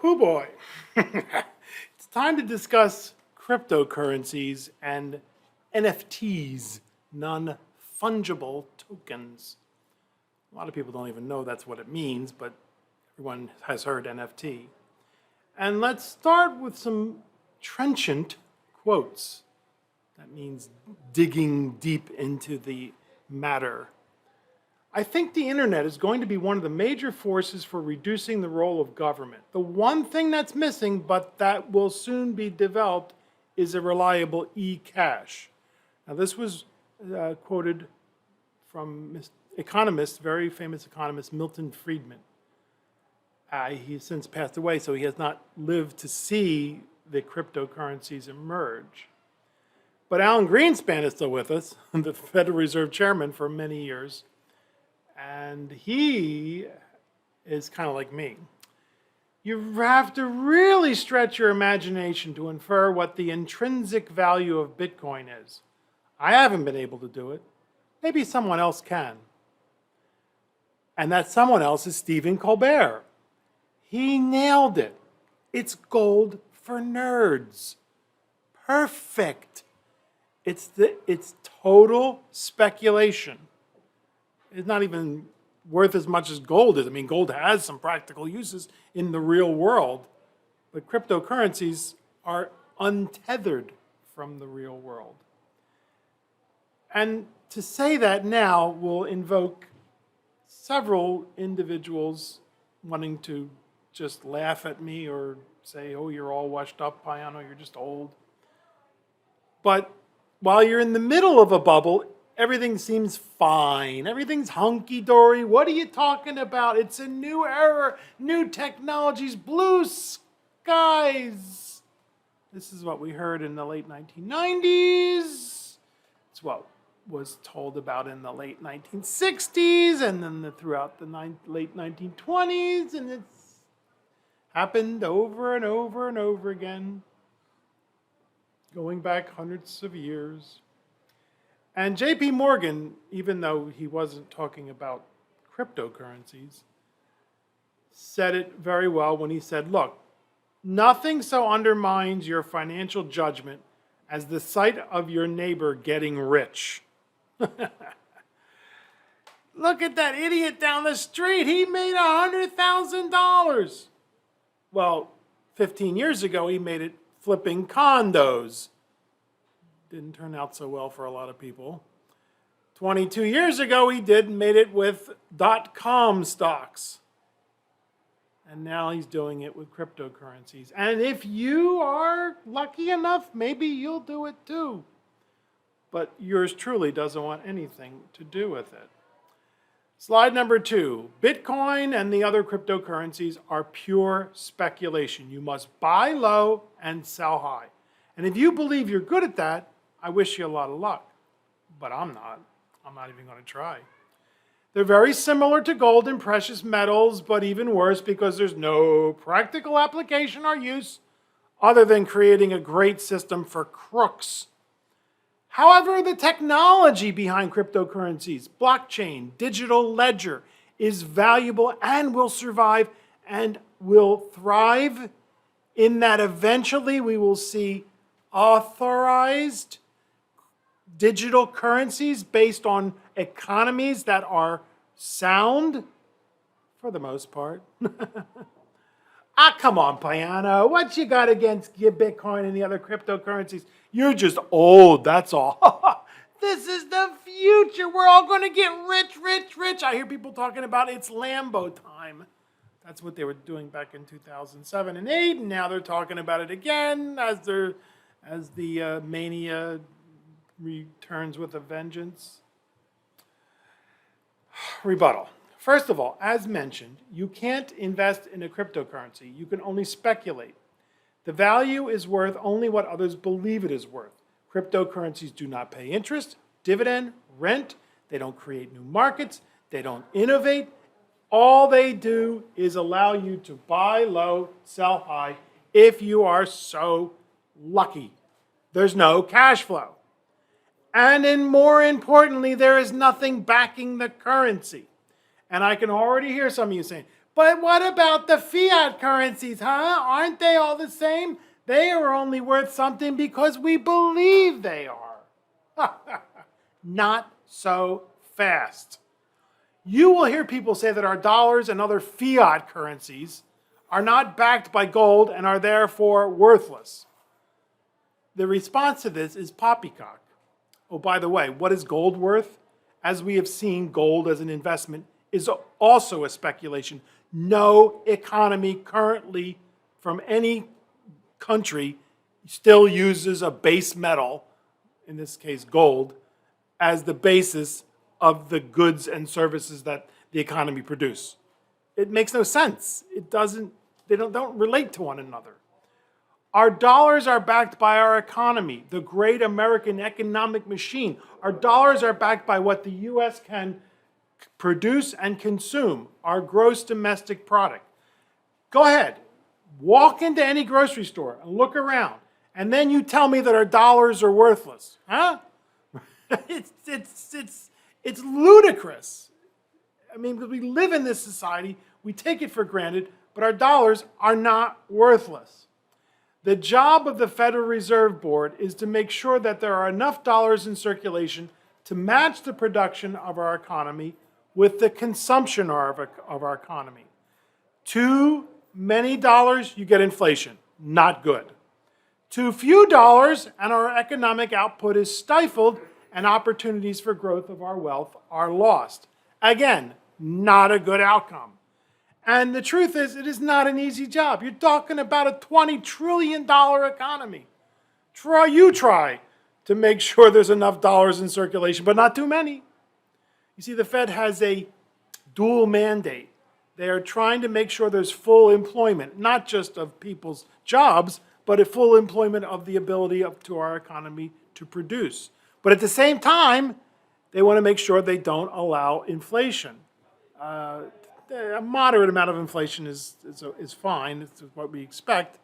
Oh boy. It's time to discuss cryptocurrencies and NFTs, non-fungible tokens. A lot of people don't even know that's what it means, but everyone has heard NFT. And let's start with some trenchant quotes. That means digging deep into the matter. I think the internet is going to be one of the major forces for reducing the role of government. The one thing that's missing, but that will soon be developed, is a reliable e-cash. Now this was quoted from economist, very famous economist, Milton Friedman. He has since passed away, so he has not lived to see the cryptocurrencies emerge. But Alan Greenspan is still with us, the Federal Reserve Chairman for many years. And he is kind of like me. You have to really stretch your imagination to infer what the intrinsic value of Bitcoin is. I haven't been able to do it. Maybe someone else can. And that someone else is Stephen Colbert. He nailed it. It's gold for nerds. Perfect. It's total speculation. It's not even worth as much as gold is. I mean, gold has some practical uses in the real world, but cryptocurrencies are untethered from the real world. And to say that now will invoke several individuals wanting to just laugh at me or say, oh, you're all washed up, Payano, you're just old. But while you're in the middle of a bubble, everything seems fine. Everything's hunky-dory. What are you talking about? It's a new era, new technologies, blue skies. This is what we heard in the late 1990s. It's what was told about in the late 1960s and then throughout the late 1920s. And it's happened over and over and over again, going back hundreds of years. And J.P. Morgan, even though he wasn't talking about cryptocurrencies, said it very well when he said, look, nothing so undermines your financial judgment as the sight of your neighbor getting rich. Look at that idiot down the street. He made $100,000. Well, 15 years ago, he made it flipping condos. Didn't turn out so well for a lot of people. 22 years ago, he made it with .com stocks. And now he's doing it with cryptocurrencies. And if you are lucky enough, maybe you'll do it too. But yours truly doesn't want anything to do with it. Slide number 2. Bitcoin and the other cryptocurrencies are pure speculation. You must buy low and sell high. And if you believe you're good at that, I wish you a lot of luck, but I'm not. I'm not even going to try. They're very similar to gold and precious metals, but even worse because there's no practical application or use other than creating a great system for crooks. However, the technology behind cryptocurrencies, blockchain, digital ledger, is valuable and will survive and will thrive in that eventually we will see authorized digital currencies based on economies that are sound, for the most part. Come on, Payano. What you got against Bitcoin and the other cryptocurrencies? You're just old, that's all. This is the future. We're all going to get rich, rich, rich. I hear people talking about it's Lambo time. That's what they were doing back in 2007 and 2008, and now they're talking about it again as the mania returns with a vengeance. Rebuttal. First of all, as mentioned, you can't invest in a cryptocurrency. You can only speculate. The value is worth only what others believe it is worth. Cryptocurrencies do not pay interest, dividend, rent. They don't create new markets. They don't innovate. All they do is allow you to buy low, sell high, if you are so lucky. There's no cash flow. And more importantly, there is nothing backing the currency. And I can already hear some of you saying, But what about the fiat currencies, huh? Aren't they all the same? They are only worth something because we believe they are. Not so fast. You will hear people say that our dollars and other fiat currencies are not backed by gold and are therefore worthless. The response to this is poppycock. Oh, by the way, what is gold worth? As we have seen, gold as an investment is also a speculation. No economy currently from any country still uses a base metal, in this case gold, as the basis of the goods and services that the economy produce. It makes no sense. They don't relate to one another. Our dollars are backed by our economy, the great American economic machine. Our dollars are backed by what the U.S. can produce and consume, our gross domestic product. Go ahead, walk into any grocery store and look around, and then you tell me that our dollars are worthless, huh? It's ludicrous. I mean, because we live in this society, we take it for granted, but our dollars are not worthless. The job of the Federal Reserve Board is to make sure that there are enough dollars in circulation to match the production of our economy with the consumption of our economy. Too many dollars, you get inflation. Not good. Too few dollars, and our economic output is stifled, and opportunities for growth of our wealth are lost. Again, not a good outcome. And the truth is, it is not an easy job. You're talking about a $20 trillion economy. Try to make sure there's enough dollars in circulation, but not too many. You see, the Fed has a dual mandate. They are trying to make sure there's full employment, not just of people's jobs, but a full employment of the ability to our economy to produce. But at the same time, they want to make sure they don't allow inflation. A moderate amount of inflation is fine. It's what we expect,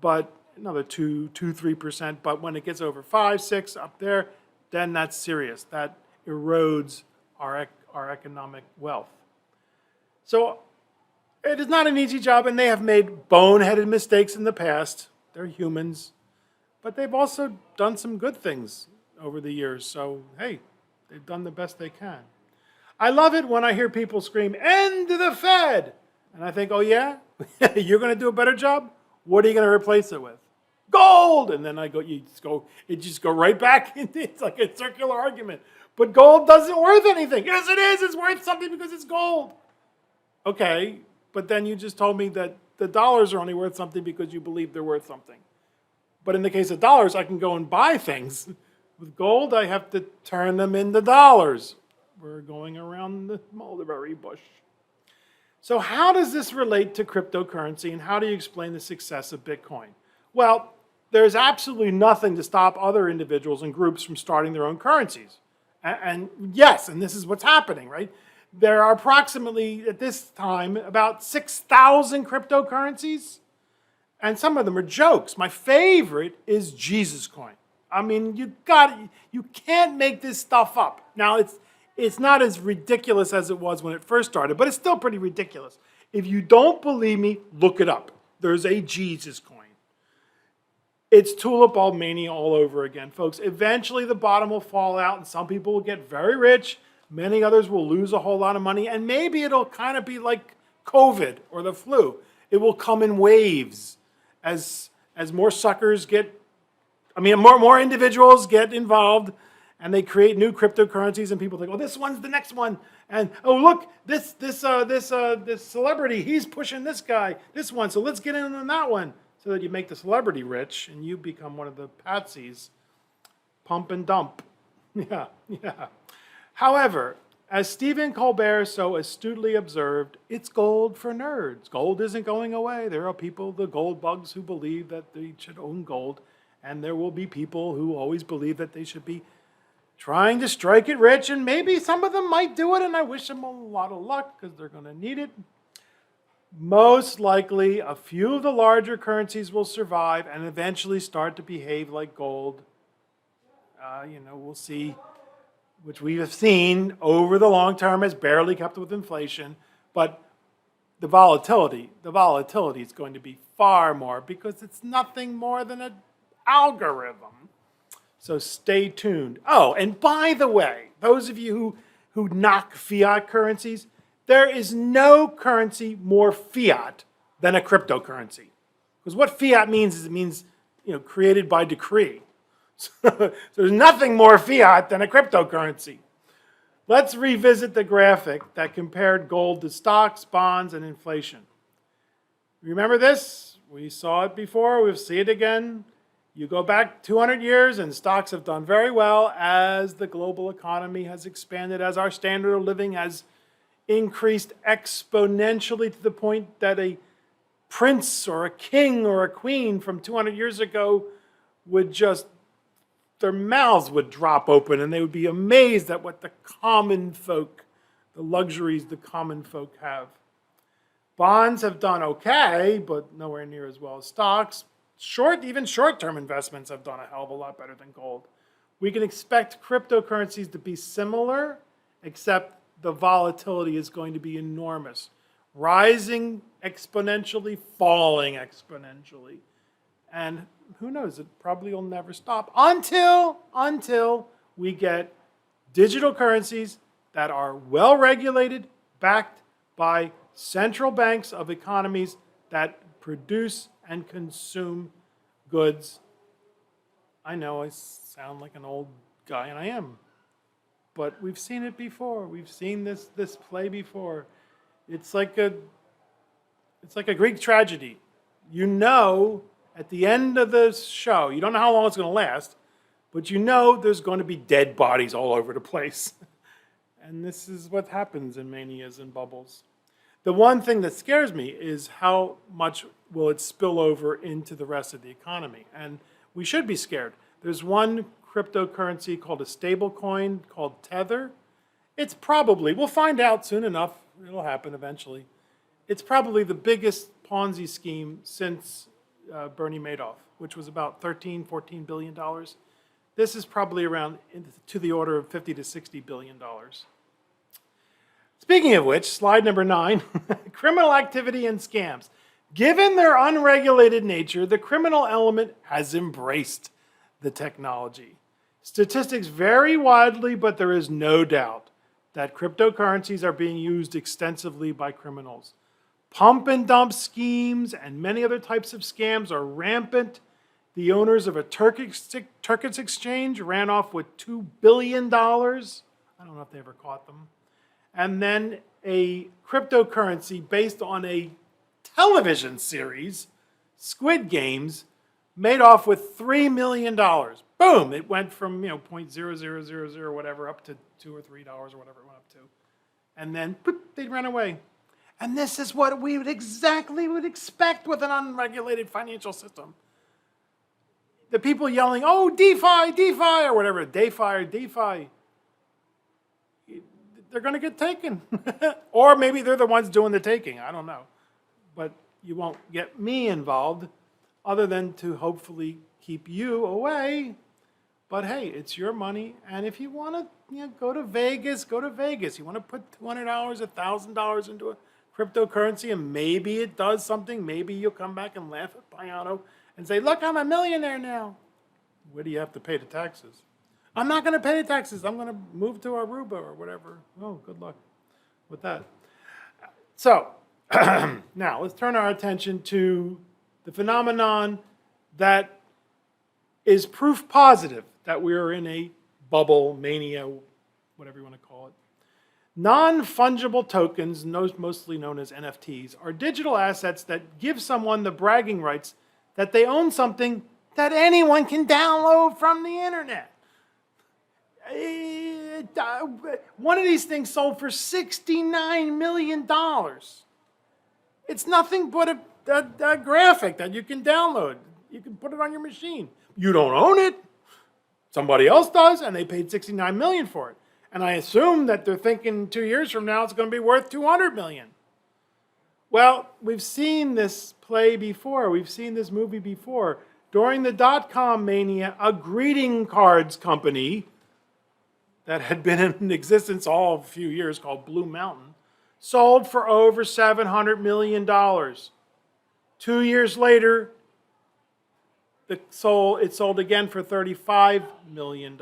but another 3%. But when it gets over 5, 6 up there, then that's serious. That erodes our economic wealth. So it is not an easy job, and they have made boneheaded mistakes in the past. They're humans, but they've also done some good things over the years. So hey, they've done the best they can. I love it when I hear people scream, "End the Fed!" And I think, oh yeah? You're going to do a better job? What are you going to replace it with? Gold! And then it just go right back. It's like a circular argument. But gold doesn't worth anything. Yes, it is. It's worth something because it's gold. Okay, but then you just told me that the dollars are only worth something because you believe they're worth something. But in the case of dollars, I can go and buy things. With gold, I have to turn them into dollars. We're going around the mulberry bush. So how does this relate to cryptocurrency, and how do you explain the success of Bitcoin? Well, there's absolutely nothing to stop other individuals and groups from starting their own currencies. And yes, and this is what's happening, right? There are approximately, at this time, about 6,000 cryptocurrencies, and some of them are jokes. My favorite is JesusCoin. I mean, you can't make this stuff up. Now, it's not as ridiculous as it was when it first started, but it's still pretty ridiculous. If you don't believe me, look it up. There's a JesusCoin. It's tulip mania all over again, folks. Eventually, the bottom will fall out, and some people will get very rich. Many others will lose a whole lot of money, and maybe it'll kind of be like COVID or the flu. It will come in waves as more suckers more individuals get involved, and they create new cryptocurrencies, and people think, oh, this one's the next one, and oh, look, this celebrity, he's pushing this guy, this one, so let's get in on that one, so that you make the celebrity rich, and you become one of the patsies. Pump and dump. Yeah. However, as Stephen Colbert so astutely observed, it's gold for nerds. Gold isn't going away. There are people, the gold bugs, who believe that they should own gold, and there will be people who always believe that they should be trying to strike it rich, and maybe some of them might do it, and I wish them a lot of luck because they're going to need it. Most likely, a few of the larger currencies will survive and eventually start to behave like gold. We'll see, which we have seen over the long term has barely kept with inflation. But the volatility is going to be far more because it's nothing more than an algorithm. So stay tuned. Oh, and by the way, those of you who knock fiat currencies, there is no currency more fiat than a cryptocurrency. Because what fiat means is it means, created by decree. So there's nothing more fiat than a cryptocurrency. Let's revisit the graphic that compared gold to stocks, bonds, and inflation. Remember this? We saw it before, we'll see it again. You go back 200 years and stocks have done very well as the global economy has expanded, as our standard of living has increased exponentially to the point that a prince or a king or a queen from 200 years ago would just, their mouths would drop open and they would be amazed at what the common folk, the luxuries the common folk have. Bonds have done okay, but nowhere near as well as stocks. Even short-term investments have done a hell of a lot better than gold. We can expect cryptocurrencies to be similar, except the volatility is going to be enormous. Rising exponentially, falling exponentially. And who knows, it probably will never stop until we get digital currencies that are well regulated, backed by central banks of economies that produce and consume goods. I know I sound like an old guy, and I am. But we've seen it before. We've seen this play before. It's like a Greek tragedy. At the end of the show, you don't know how long it's going to last, but there's going to be dead bodies all over the place. And this is what happens in manias and bubbles. The one thing that scares me is how much will it spill over into the rest of the economy. And we should be scared. There's one cryptocurrency called a stable coin called Tether. It's probably, we'll find out soon enough, it'll happen eventually. It's probably the biggest Ponzi scheme since Bernie Madoff, which was about $13-14 billion. This is probably around to the order of $50 to $60 billion. Speaking of which, slide number 9, criminal activity and scams. Given their unregulated nature, the criminal element has embraced the technology. Statistics vary widely, but there is no doubt that cryptocurrencies are being used extensively by criminals. Pump and dump schemes and many other types of scams are rampant. The owners of a Turkish exchange ran off with $2 billion. I don't know if they ever caught them. And then a cryptocurrency based on a television series, Squid Games, made off with $3 million. Boom! It went from .0000 whatever up to $2 or $3 or whatever it went up to. And then they'd run away. And this is what we would expect with an unregulated financial system. The people yelling, oh, DeFi, DeFi, or whatever, DeFi. They're going to get taken. Or maybe they're the ones doing the taking. I don't know. But you won't get me involved other than to hopefully keep you away. But hey, it's your money. And if you want to go to Vegas, go to Vegas. You want to put $200, $1,000 into a cryptocurrency and maybe it does something. Maybe you'll come back and laugh at Piano and say, look, I'm a millionaire now. Where do you have to pay the taxes? I'm not going to pay the taxes. I'm going to move to Aruba or whatever. Oh, good luck with that. So now let's turn our attention to the phenomenon that is proof positive that we are in a bubble, mania, whatever you want to call it. Non-fungible tokens, mostly known as NFTs, are digital assets that give someone the bragging rights that they own something that anyone can download from the internet. One of these things sold for $69 million. It's nothing but a graphic that you can download. You can put it on your machine. You don't own it. Somebody else does, and they paid $69 million for it. And I assume that they're thinking 2 years from now it's going to be worth $200 million. Well, we've seen this play before. We've seen this movie before. During the dot-com mania, a greeting cards company that had been in existence all a few years called Blue Mountain sold for over $700 million. 2 years later, it sold again for $35 million.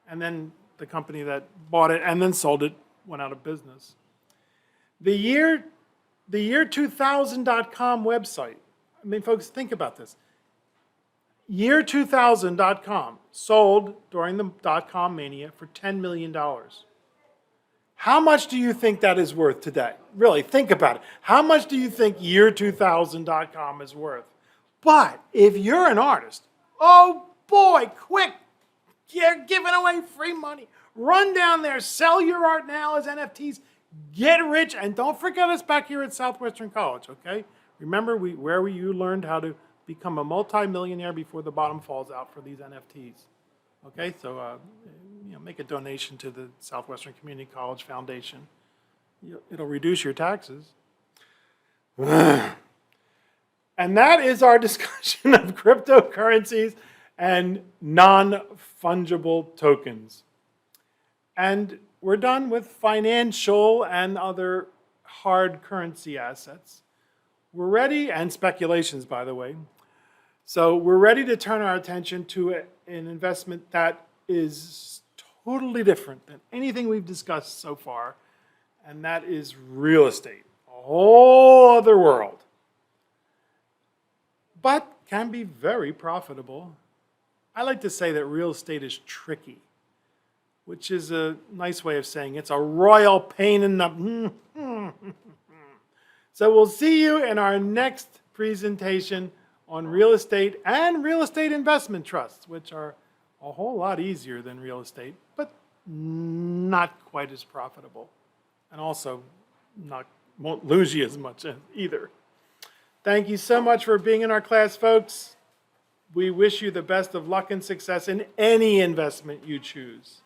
And then the company that bought it and then sold it went out of business. The year 2000.com website, I mean, folks, think about this. Year2000.com sold during the dot-com mania for $10 million. How much do you think that is worth today? Really, think about it. How much do you think year2000.com is worth? But if you're an artist, oh boy, quick, you're giving away free money. Run down there, sell your art now as NFTs, get rich, and don't forget us back here at Southwestern College, okay? Remember where you learned how to become a multimillionaire before the bottom falls out for these NFTs. Okay, so make a donation to the Southwestern Community College Foundation. It'll reduce your taxes. And that is our discussion of cryptocurrencies and non-fungible tokens. And we're done with financial and other hard currency assets. We're ready, and speculations, by the way. So we're ready to turn our attention to an investment that is totally different than anything we've discussed so far, and that is real estate. A whole other world. But can be very profitable. I like to say that real estate is tricky, which is a nice way of saying it's a royal pain in the... So we'll see you in our next presentation on real estate and real estate investment trusts, which are a whole lot easier than real estate, but not quite as profitable. And also won't lose you as much either. Thank you so much for being in our class, folks. We wish you the best of luck and success in any investment you choose.